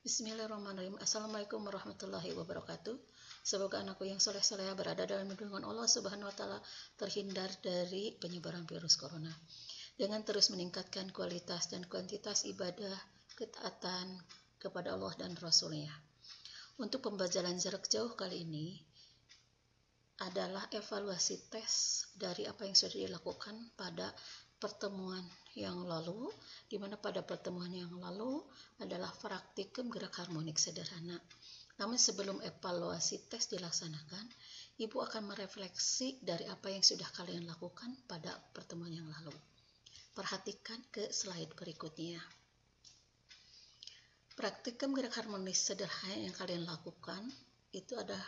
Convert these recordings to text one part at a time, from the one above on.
Bismillahirrahmanirrahim. Assalamualaikum warahmatullahi wabarakatuh. Semoga anakku yang soleh-soleh berada dalam lindungan Allah Subhanahu wa Ta'ala, terhindar dari penyebaran virus corona. Dengan terus meningkatkan kualitas dan kuantitas ibadah, ketaatan kepada Allah dan Rasul-Nya. Untuk pembelajaran jarak jauh kali ini adalah evaluasi tes dari apa yang sudah dilakukan pada pertemuan yang lalu, di mana pada pertemuan yang lalu adalah praktikum gerak harmonik sederhana. Namun sebelum evaluasi tes dilaksanakan, Ibu akan merefleksi dari apa yang sudah kalian lakukan pada pertemuan yang lalu. Perhatikan ke slide berikutnya. Praktikum gerak harmonik sederhana yang kalian lakukan itu ada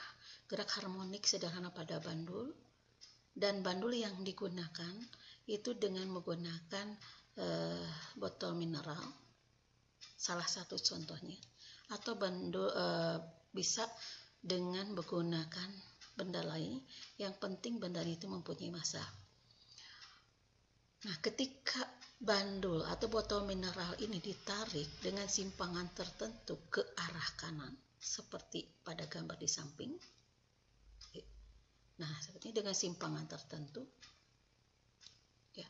gerak harmonik sederhana pada bandul, dan bandul yang digunakan itu dengan menggunakan botol mineral, salah satu contohnya, atau bandul bisa dengan menggunakan benda lain, yang penting benda itu mempunyai massa. Nah, ketika bandul atau botol mineral ini ditarik dengan simpangan tertentu ke arah kanan, seperti pada gambar di samping. Nah, seperti dengan simpangan tertentu, ya,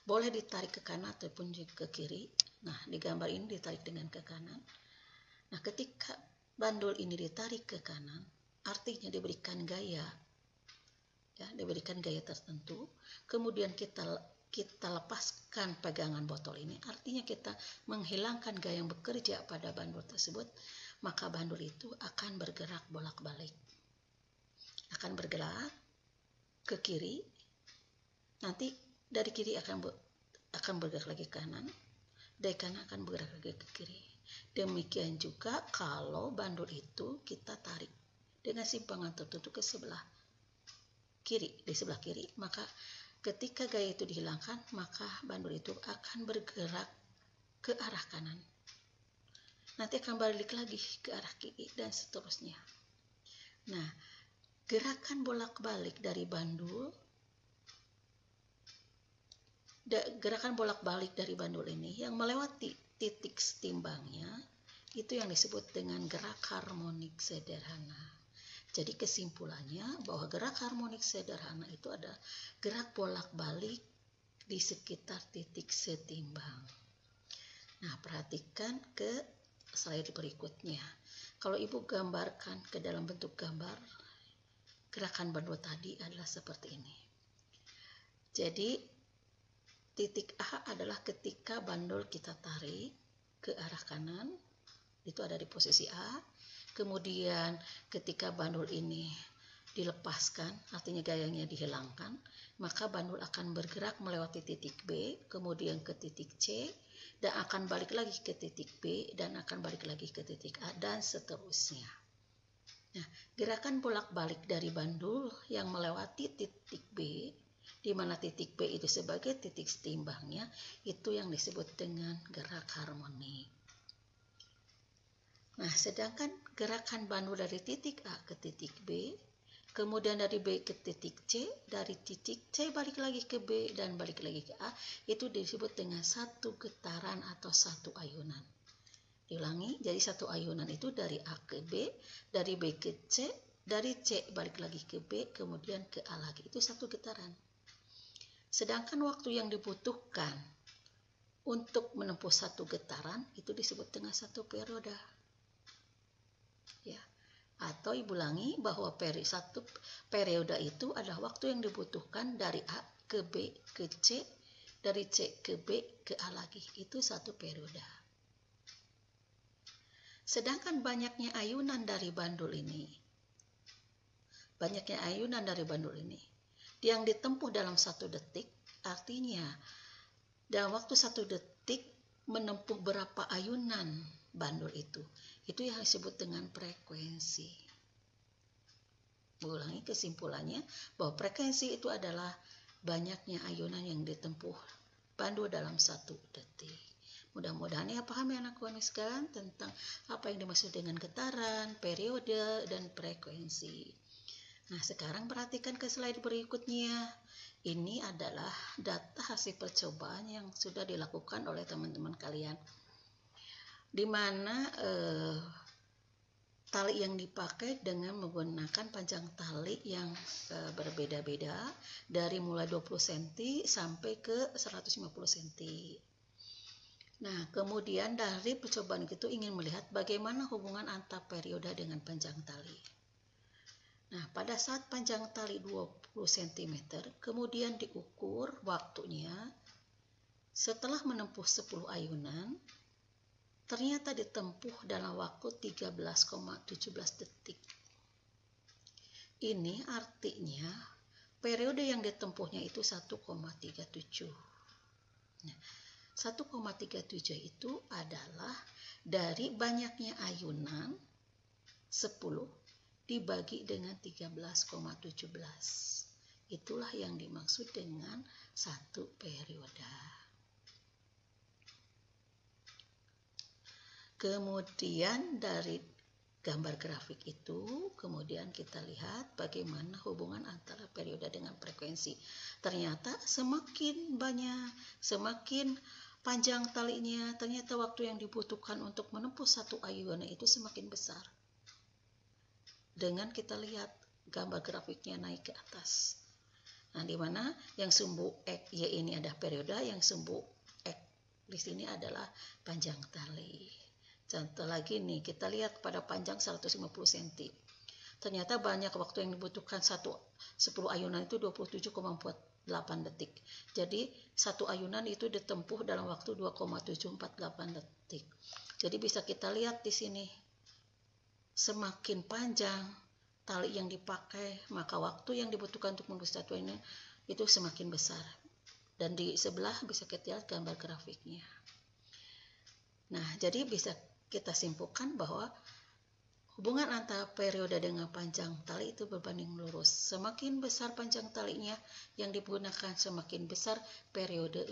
boleh ditarik ke kanan ataupun ke kiri. Nah, di gambar ini ditarik dengan ke kanan. Nah, ketika bandul ini ditarik ke kanan, artinya diberikan gaya, ya, diberikan gaya tertentu. Kemudian kita lepaskan pegangan botol ini, artinya kita menghilangkan gaya yang bekerja pada bandul tersebut, maka bandul itu akan bergerak bolak-balik. Akan bergerak ke kiri, nanti dari kiri akan bergerak lagi ke kanan, dari kanan akan bergerak lagi ke kiri. Demikian juga kalau bandul itu kita tarik dengan simpangan tertentu ke sebelah kiri, di sebelah kiri, maka ketika gaya itu dihilangkan, maka bandul itu akan bergerak ke arah kanan. Nanti akan balik lagi ke arah kiri dan seterusnya. Nah, gerakan bolak-balik dari bandul, ini yang melewati titik setimbangnya, itu yang disebut dengan gerak harmonik sederhana. Jadi kesimpulannya bahwa gerak harmonik sederhana itu ada gerak bolak-balik di sekitar titik setimbang. Nah, perhatikan ke slide berikutnya. Kalau Ibu gambarkan ke dalam bentuk gambar, gerakan bandul tadi adalah seperti ini. Jadi titik A adalah ketika bandul kita tarik ke arah kanan, itu ada di posisi A. Kemudian ketika bandul ini dilepaskan, artinya gayanya dihilangkan, maka bandul akan bergerak melewati titik B, kemudian ke titik C, dan akan balik lagi ke titik B, dan akan balik lagi ke titik A, dan seterusnya. Nah, gerakan bolak-balik dari bandul yang melewati titik B, di mana titik B itu sebagai titik setimbangnya, itu yang disebut dengan gerak harmonik. Nah, sedangkan gerakan bandul dari titik A ke titik B, kemudian dari B ke titik C, dari titik C balik lagi ke B, dan balik lagi ke A, itu disebut dengan satu getaran atau satu ayunan. Diulangi, jadi satu ayunan itu dari A ke B, dari B ke C, dari C balik lagi ke B, kemudian ke A lagi. Itu satu getaran. Sedangkan waktu yang dibutuhkan untuk menempuh satu getaran itu disebut dengan satu periode. Ya. Atau Ibu ulangi bahwa satu periode itu adalah waktu yang dibutuhkan dari A ke B ke C, dari C ke B ke A lagi. Itu satu periode. Sedangkan banyaknya ayunan dari bandul ini, yang ditempuh dalam 1 detik, artinya dalam waktu 1 detik menempuh berapa ayunan bandul itu yang disebut dengan frekuensi. Ulangi, kesimpulannya bahwa frekuensi itu adalah banyaknya ayunan yang ditempuh bandul dalam 1 detik. Mudah-mudahan ya paham ya anak anak sekalian tentang apa yang dimaksud dengan getaran, periode, dan frekuensi. Nah, sekarang perhatikan ke slide berikutnya. Ini adalah data hasil percobaan yang sudah dilakukan oleh teman-teman kalian. di mana tali yang dipakai dengan menggunakan panjang tali yang berbeda-beda dari mulai 20 cm sampai ke 150 cm. Nah, kemudian dari percobaan itu ingin melihat bagaimana hubungan antar periode dengan panjang tali. Nah, pada saat panjang tali 20 cm, kemudian diukur waktunya setelah menempuh 10 ayunan, ternyata ditempuh dalam waktu 13,17 detik. Ini artinya periode yang ditempuhnya itu 1,37. Nah, 1,37 itu adalah dari banyaknya ayunan 10 dibagi dengan 13,17. Itulah yang dimaksud dengan satu periode. Kemudian dari gambar grafik itu, kemudian kita lihat bagaimana hubungan antara periode dengan frekuensi. Ternyata semakin banyak, semakin panjang talinya, ternyata waktu yang dibutuhkan untuk menempuh satu ayunan itu semakin besar. Dengan kita lihat gambar grafiknya naik ke atas. Nah, di mana yang sumbu X, Y ini ada periode, yang sumbu X di sini adalah panjang tali. Contoh lagi nih, kita lihat pada panjang 150 cm. Ternyata banyak waktu yang dibutuhkan 10 ayunan itu 27,48 detik. Jadi satu ayunan itu ditempuh dalam waktu 2,748 detik. Jadi bisa kita lihat di sini, semakin panjang tali yang dipakai, maka waktu yang dibutuhkan untuk membuat satu ayunan itu semakin besar. Dan di sebelah bisa kita lihat gambar grafiknya. Nah, jadi bisa kita simpulkan bahwa hubungan antara periode dengan panjang tali itu berbanding lurus. Semakin besar panjang talinya yang digunakan, semakin besar periode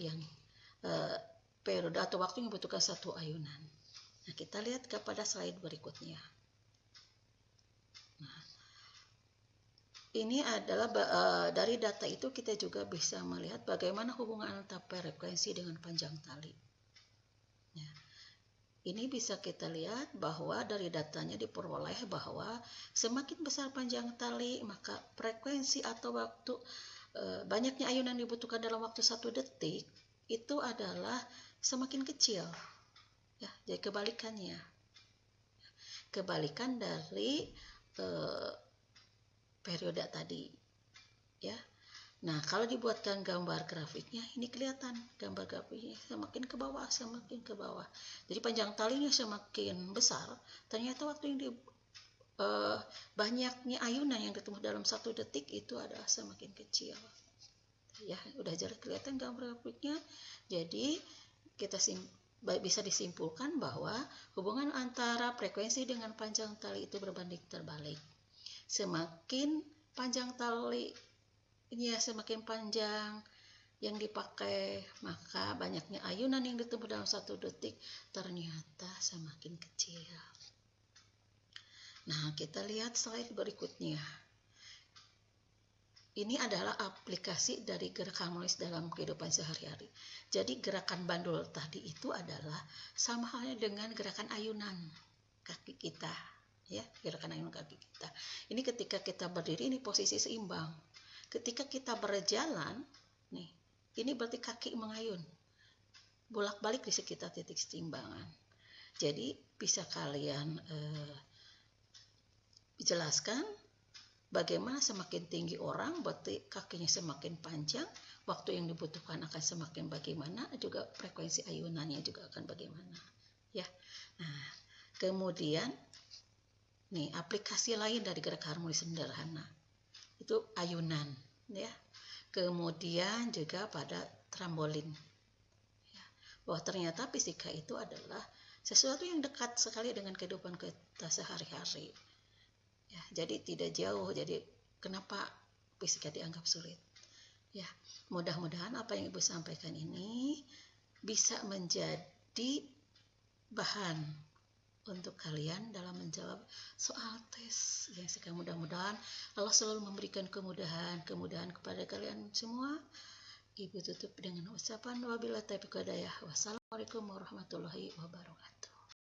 atau waktu yang dibutuhkan satu ayunan. Nah, kita lihat kepada slide berikutnya. Nah, ini adalah dari data itu kita juga bisa melihat bagaimana hubungan antara frekuensi dengan panjang tali. Ya. Ini bisa kita lihat bahwa dari datanya diperoleh bahwa semakin besar panjang tali, maka frekuensi atau waktu banyaknya ayunan dibutuhkan dalam waktu 1 detik itu adalah semakin kecil. Ya, jadi kebalikannya. Kebalikan dari periode tadi. Ya. Nah, kalau dibuatkan gambar grafiknya, ini kelihatan gambar grafiknya semakin ke bawah, semakin ke bawah. Jadi panjang talinya semakin besar, ternyata waktu yang banyaknya ayunan yang ditempuh dalam 1 detik itu adalah semakin kecil. Ya, udah jelas kelihatan gambar grafiknya. Jadi kita bisa disimpulkan bahwa hubungan antara frekuensi dengan panjang tali itu berbanding terbalik. Semakin panjang tali semakin panjang yang dipakai, maka banyaknya ayunan yang ditempuh dalam 1 detik ternyata semakin kecil. Nah, kita lihat slide berikutnya. Ini adalah aplikasi dari gerak harmonis dalam kehidupan sehari-hari. Jadi gerakan bandul tadi itu adalah sama halnya dengan gerakan ayunan kaki kita, ya, gerakan ayunan kaki kita. Ini ketika kita berdiri, ini posisi seimbang. Ketika kita berjalan, nih, ini berarti kaki mengayun, bolak-balik di sekitar titik setimbangan. Jadi bisa kalian jelaskan bagaimana semakin tinggi orang, berarti kakinya semakin panjang, waktu yang dibutuhkan akan semakin bagaimana, juga frekuensi ayunannya juga akan bagaimana. Ya, nah, kemudian nih aplikasi lain dari gerak harmonis sederhana itu ayunan, ya. Kemudian juga pada trampolin, ya, bahwa ternyata fisika itu adalah sesuatu yang dekat sekali dengan kehidupan kita sehari-hari, ya. Jadi tidak jauh. Jadi kenapa fisika dianggap sulit? Ya, mudah-mudahan apa yang Ibu sampaikan ini bisa menjadi bahan untuk kalian dalam menjawab soal tes yang sekarang. Mudah-mudahan Allah selalu memberikan kemudahan kepada kalian semua. Ibu tutup dengan ucapan wabillahi taufiq wal hidayah. Wassalamualaikum warahmatullahi wabarakatuh.